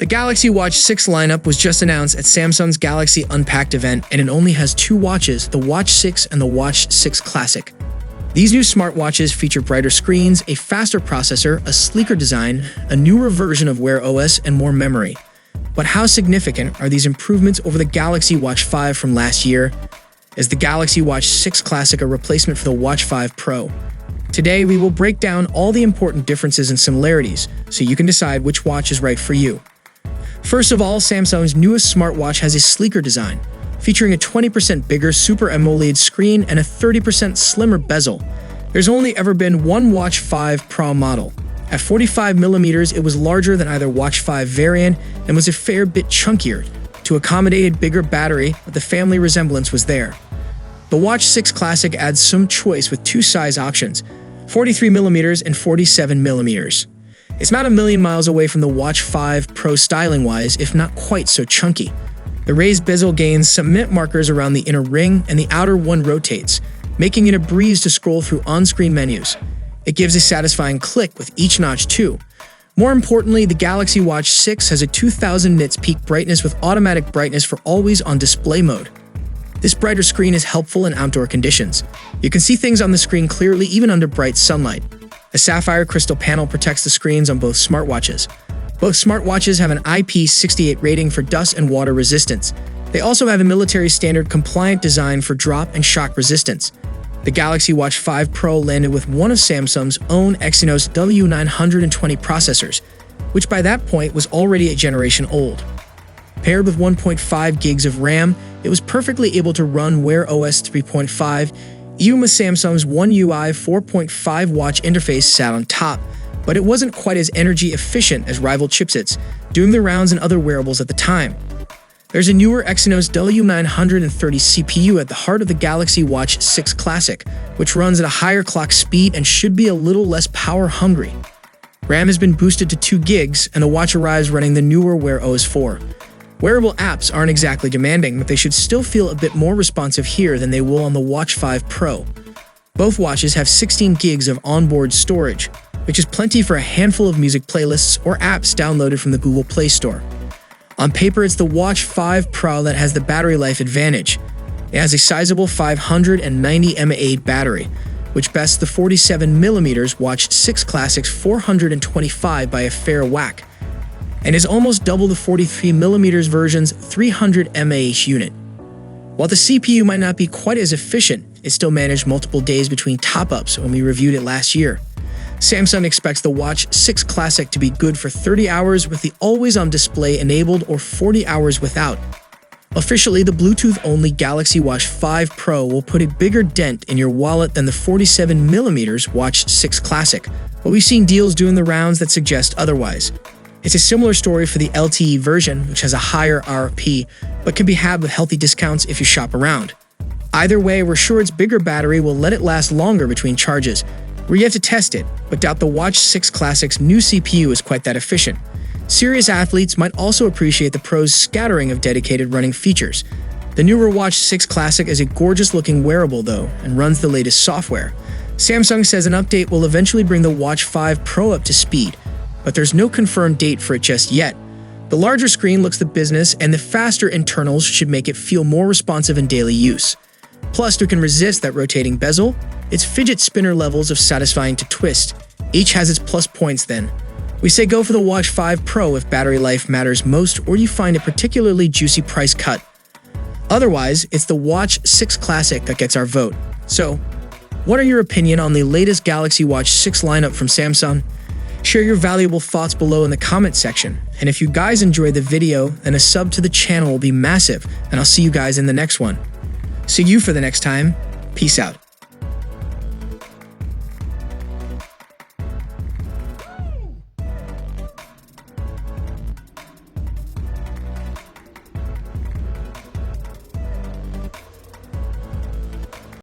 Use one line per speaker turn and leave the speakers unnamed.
The Galaxy Watch 6 lineup was just announced at Samsung's Galaxy Unpacked event, and it only has two watches, the Watch 6 and the Watch 6 Classic. These new smartwatches feature brighter screens, a faster processor, a sleeker design, a newer version of WearOS, and more memory. But how significant are these improvements over the Galaxy Watch 5 from last year? Is the Galaxy Watch 6 Classic a replacement for the Watch 5 Pro? Today, we will break down all the important differences and similarities, so you can decide which watch is right for you. First of all, Samsung's newest smartwatch has a sleeker design, featuring a 20% bigger Super AMOLED screen and a 30% slimmer bezel. There's only ever been one Watch 5 Pro model. At 45mm, it was larger than either Watch 5 variant and was a fair bit chunkier to accommodate a bigger battery, but the family resemblance was there. The Watch 6 Classic adds some choice with two size options, 43mm and 47mm. It's not a million miles away from the Watch 5 Pro styling-wise, if not quite so chunky. The raised bezel gains some mint markers around the inner ring, and the outer one rotates, making it a breeze to scroll through on-screen menus. It gives a satisfying click with each notch too. More importantly, the Galaxy Watch 6 has a 2000 nits peak brightness with automatic brightness for always-on display mode. This brighter screen is helpful in outdoor conditions. You can see things on the screen clearly even under bright sunlight. A sapphire crystal panel protects the screens on both smartwatches. Both smartwatches have an IP68 rating for dust and water resistance. They also have a military standard compliant design for drop and shock resistance. The Galaxy Watch 5 Pro landed with one of Samsung's own Exynos W920 processors, which by that point was already a generation old. Paired with 1.5 gigs of RAM, it was perfectly able to run WearOS 3.5, even with Samsung's One UI 4.5 watch interface sat on top, but it wasn't quite as energy efficient as rival chipsets, doing the rounds in other wearables at the time. There's a newer Exynos W930 CPU at the heart of the Galaxy Watch 6 Classic, which runs at a higher clock speed and should be a little less power hungry. RAM has been boosted to 2 gigs, and the watch arrives running the newer WearOS 4. Wearable apps aren't exactly demanding, but they should still feel a bit more responsive here than they will on the Watch 5 Pro. Both watches have 16 gigs of onboard storage, which is plenty for a handful of music playlists or apps downloaded from the Google Play Store. On paper, it's the Watch 5 Pro that has the battery life advantage. It has a sizable 590 mAh battery, which bests the 47mm Watch 6 Classic's 425 by a fair whack, and is almost double the 43mm version's 300 mAh unit. While the CPU might not be quite as efficient, it still managed multiple days between top-ups when we reviewed it last year. Samsung expects the Watch 6 Classic to be good for 30 hours with the always-on display enabled or 40 hours without. Officially, the Bluetooth-only Galaxy Watch 5 Pro will put a bigger dent in your wallet than the 47mm Watch 6 Classic, but we've seen deals doing the rounds that suggest otherwise. It's a similar story for the LTE version, which has a higher RRP, but can be had with healthy discounts if you shop around. Either way, we're sure its bigger battery will let it last longer between charges. We're yet to test it, but doubt the Watch 6 Classic's new CPU is quite that efficient. Serious athletes might also appreciate the Pro's scattering of dedicated running features. The newer Watch 6 Classic is a gorgeous-looking wearable, though, and runs the latest software. Samsung says an update will eventually bring the Watch 5 Pro up to speed, but there's no confirmed date for it just yet. The larger screen looks the business, and the faster internals should make it feel more responsive in daily use. Plus, who can resist that rotating bezel? Its fidget spinner levels of satisfying to twist. Each has its plus points then. We say go for the Watch 5 Pro if battery life matters most or you find a particularly juicy price cut. Otherwise, it's the Watch 6 Classic that gets our vote. So, what are your opinion on the latest Galaxy Watch 6 lineup from Samsung? Share your valuable thoughts below in the comment section. And if you guys enjoyed the video, then a sub to the channel will be massive, and I'll see you guys in the next one. See you for the next time. Peace out.